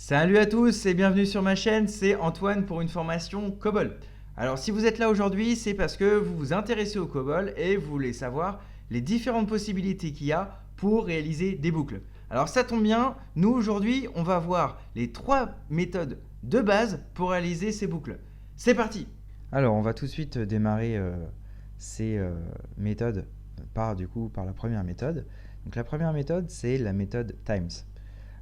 Salut à tous et bienvenue sur ma chaîne, c'est Antoine pour une formation COBOL. Alors si vous êtes là aujourd'hui, c'est parce que vous vous intéressez au COBOL et vous voulez savoir les différentes possibilités qu'il y a pour réaliser des boucles. Alors ça tombe bien, nous aujourd'hui on va voir les 3 méthodes de base pour réaliser ces boucles. C'est parti. Alors on va tout de suite démarrer ces méthodes par la première méthode. Donc la première méthode c'est la méthode times.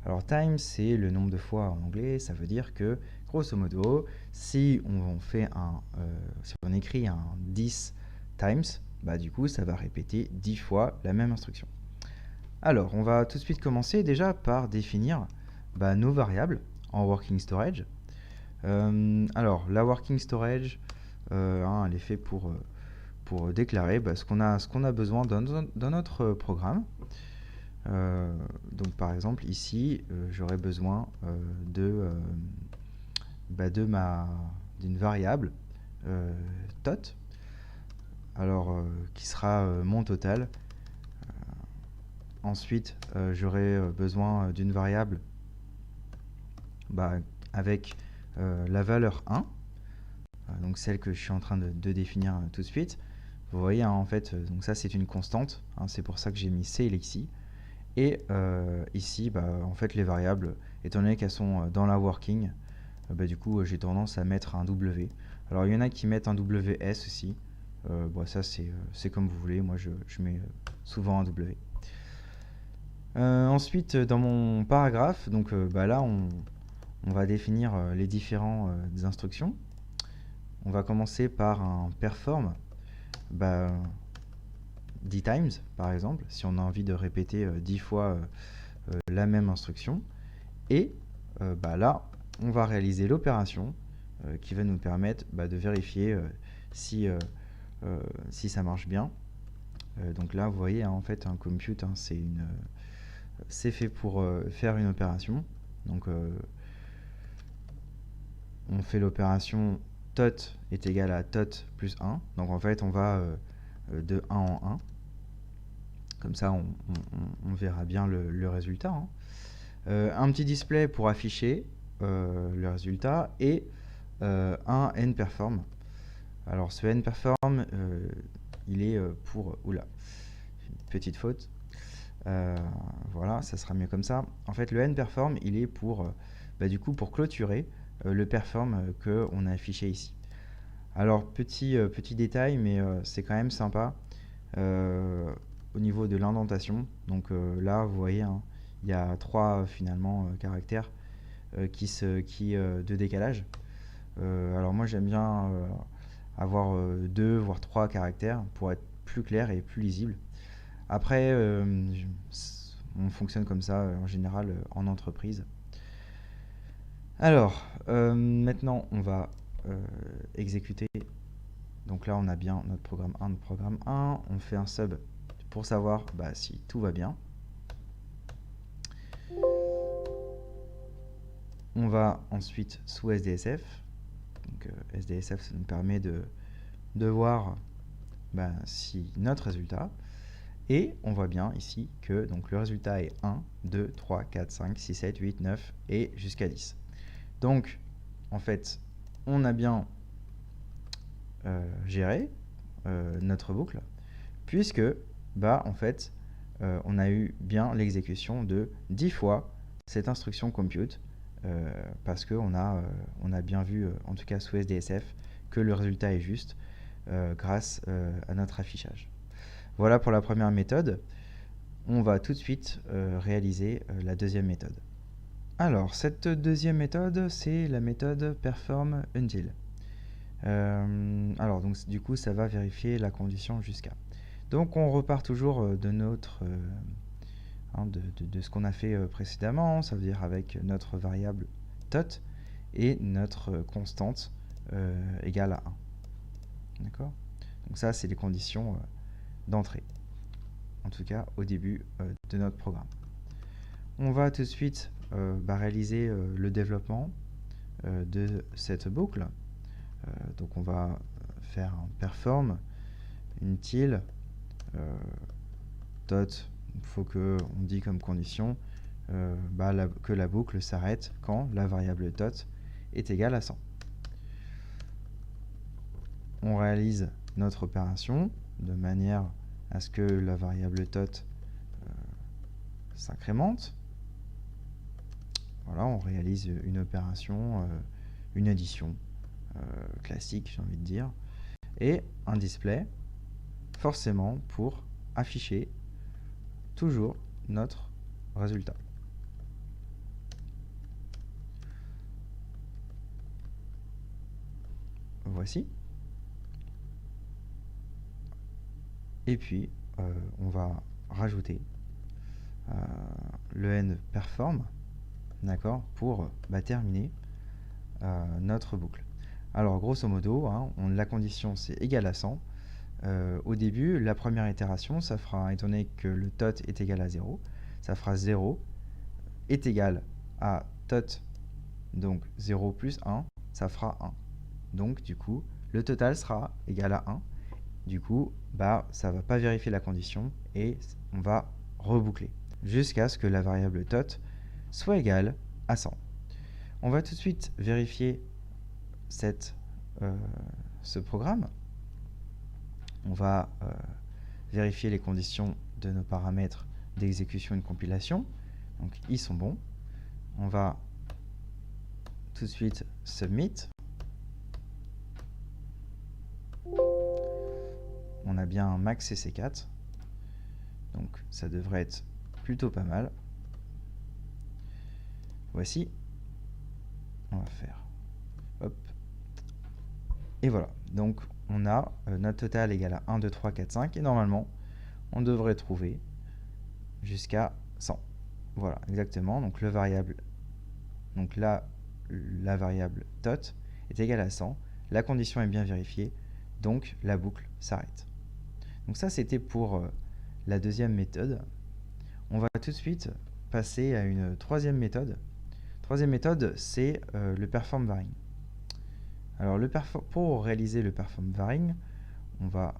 Alors times, c'est le nombre de fois en anglais, ça veut dire que, grosso modo, si on écrit un 10 times, bah du coup, ça va répéter 10 fois la même instruction. Alors, on va tout de suite commencer déjà par définir nos variables en working storage. Alors, la working storage, elle est faite pour déclarer ce qu'on a besoin dans notre programme. Donc par exemple ici j'aurais besoin d'une variable tot, alors qui sera mon total. Ensuite j'aurai besoin d'une variable avec la valeur 1, donc celle que je suis en train de définir tout de suite. Vous voyez en fait, donc ça c'est une constante, c'est pour ça que j'ai mis C ici. Et ici, en fait, les variables, étant donné qu'elles sont dans la working, du coup, j'ai tendance à mettre un W. Alors, il y en a qui mettent un WS aussi. Ça, c'est comme vous voulez. Moi, je mets souvent un W. Ensuite, dans mon paragraphe, donc là, on va définir les différentes instructions. On va commencer par un perform. 10 times, par exemple, si on a envie de répéter 10 fois la même instruction. Et là, on va réaliser l'opération qui va nous permettre de vérifier si ça marche bien. Donc là, vous voyez, en fait, un compute, c'est fait pour faire une opération. Donc, on fait l'opération tot est égal à tot plus 1. Donc, en fait, on va de 1 en 1. Comme ça, on verra bien le résultat. Un petit display pour afficher le résultat et un nperform. Alors ce nperform, il est pour... Oula, une petite faute. Voilà, ça sera mieux comme ça. En fait, le nperform, il est pour, du coup, pour clôturer le perform qu'on a affiché ici. Alors, petit détail, mais c'est quand même sympa. Au niveau de l'indentation, donc là, vous voyez, il y a 3 finalement caractères de décalage. Alors moi j'aime bien avoir 2 voire 3 caractères pour être plus clair et plus lisible. Après on fonctionne comme ça en général en entreprise. Alors maintenant on va exécuter. Donc là on a bien notre programme 1, notre programme 1. On fait un sub pour savoir si tout va bien. On va ensuite sous SDSF. Donc SDSF, ça nous permet de voir si notre résultat. Et on voit bien ici que donc, le résultat est 1, 2, 3, 4, 5, 6, 7, 8, 9 et jusqu'à 10. Donc en fait, on a bien géré notre boucle, puisque en fait, on a eu bien l'exécution de 10 fois cette instruction compute, parce qu'on a bien vu, en tout cas sous SDSF, que le résultat est juste grâce à notre affichage. Voilà pour la première méthode. On va tout de suite réaliser la deuxième méthode. Alors, cette deuxième méthode, c'est la méthode perform until. Alors, donc, du coup, ça va vérifier la condition jusqu'à. Donc, on repart toujours de notre... de ce qu'on a fait précédemment, ça veut dire avec notre variable tot et notre constante égale à 1. D'accord? Donc ça, c'est les conditions d'entrée, en tout cas au début de notre programme. On va tout de suite réaliser le développement de cette boucle. Donc on va faire un perform until tot. Il faut qu'on dit comme condition que la boucle s'arrête quand la variable tot est égale à 100. On réalise notre opération de manière à ce que la variable tot s'incrémente. Voilà, on réalise une opération, une addition classique, j'ai envie de dire, et un display, forcément, pour afficher toujours notre résultat. Voici. Et puis, on va rajouter le n perform, d'accord, pour terminer notre boucle. Alors, grosso modo, hein, la condition c'est égal à 100. Au début, la première itération, ça fera, étant donné que le tot est égal à 0, ça fera 0 est égal à tot, donc 0 plus 1, ça fera 1. Donc, du coup, le total sera égal à 1. Du coup, ça ne va pas vérifier la condition et on va reboucler jusqu'à ce que la variable tot soit égale à 100. On va tout de suite vérifier ce programme. On va vérifier les conditions de nos paramètres d'exécution et de compilation. Donc, ils sont bons. On va tout de suite submit. On a bien un max CC4. Donc, ça devrait être plutôt pas mal. Voici. On va faire. Hop. Et voilà. Donc, on a notre total égal à 1, 2, 3, 4, 5. Et normalement, on devrait trouver jusqu'à 100. Voilà, exactement. Donc, la variable tot est égale à 100. La condition est bien vérifiée. Donc, la boucle s'arrête. Donc, ça, c'était pour la deuxième méthode. On va tout de suite passer à une troisième méthode. Troisième méthode, c'est le perform varying. Alors, pour réaliser le perform varying, on va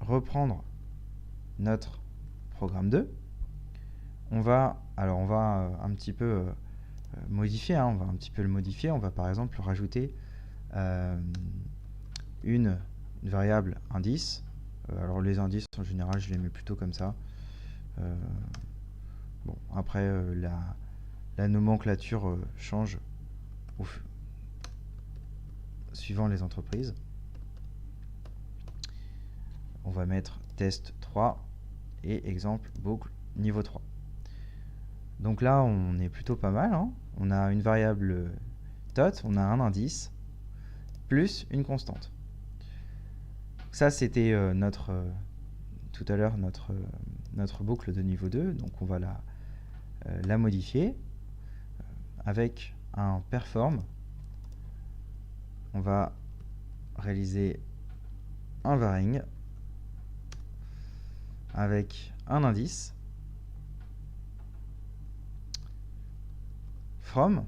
reprendre notre programme 2. On va un petit peu modifier, hein, on va un petit peu le modifier. On va par exemple rajouter une variable indice. Alors les indices en général, je les mets plutôt comme ça. Bon, après la nomenclature change suivant les entreprises. On va mettre test 3 et exemple boucle niveau 3. Donc là, on est plutôt pas mal, hein. On a une variable tot, on a un indice, plus une constante. Ça, c'était tout à l'heure notre boucle de niveau 2. Donc on va la modifier avec un perform. On va réaliser un varying avec un indice from,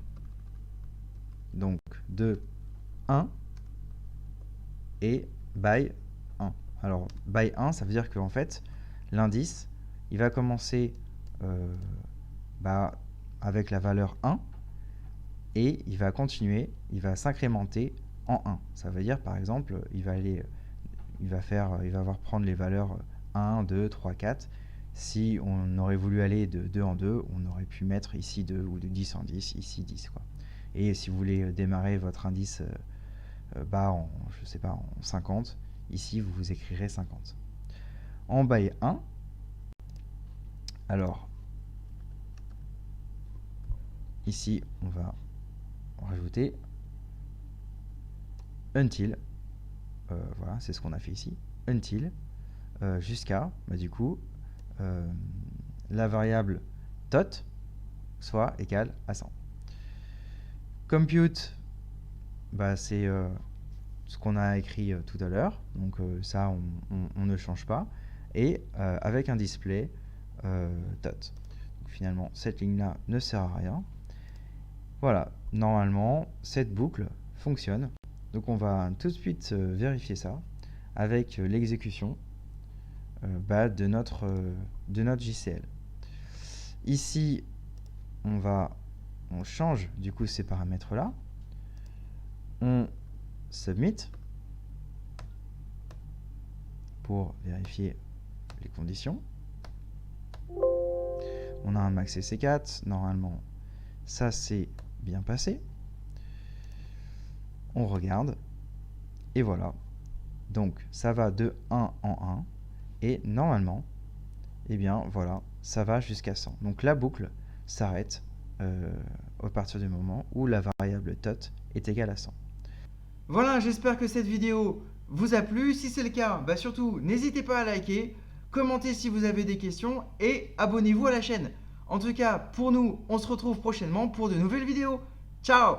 donc de 1 et by 1. Alors by 1, ça veut dire qu'en fait l'indice il va commencer avec la valeur 1 et il va continuer, il va s'incrémenter en 1. Ça veut dire par exemple il va prendre les valeurs 1, 2, 3, 4. Si on aurait voulu aller de 2 en 2, on aurait pu mettre ici 2 ou de 10 en 10, ici 10, quoi. Et si vous voulez démarrer votre indice en 50, ici vous écrirez 50. En by 1, alors ici on va rajouter until, voilà, c'est ce qu'on a fait ici, until, jusqu'à, du coup, la variable tot soit égale à 100. Compute, c'est ce qu'on a écrit tout à l'heure, donc ça on ne change pas, et avec un display tot. Donc, finalement, cette ligne-là ne sert à rien. Voilà, normalement, cette boucle fonctionne. Donc on va tout de suite vérifier ça avec l'exécution de notre JCL. Ici, on change du coup ces paramètres-là. On submit pour vérifier les conditions. On a un max EC4. Normalement, ça c'est bien passé. On regarde. Et voilà. Donc, ça va de 1 en 1. Et normalement, eh bien, voilà, ça va jusqu'à 100. Donc, la boucle s'arrête à partir du moment où la variable tot est égale à 100. Voilà, j'espère que cette vidéo vous a plu. Si c'est le cas, bah surtout, n'hésitez pas à liker, commentez si vous avez des questions et abonnez-vous à la chaîne. En tout cas, pour nous, on se retrouve prochainement pour de nouvelles vidéos. Ciao!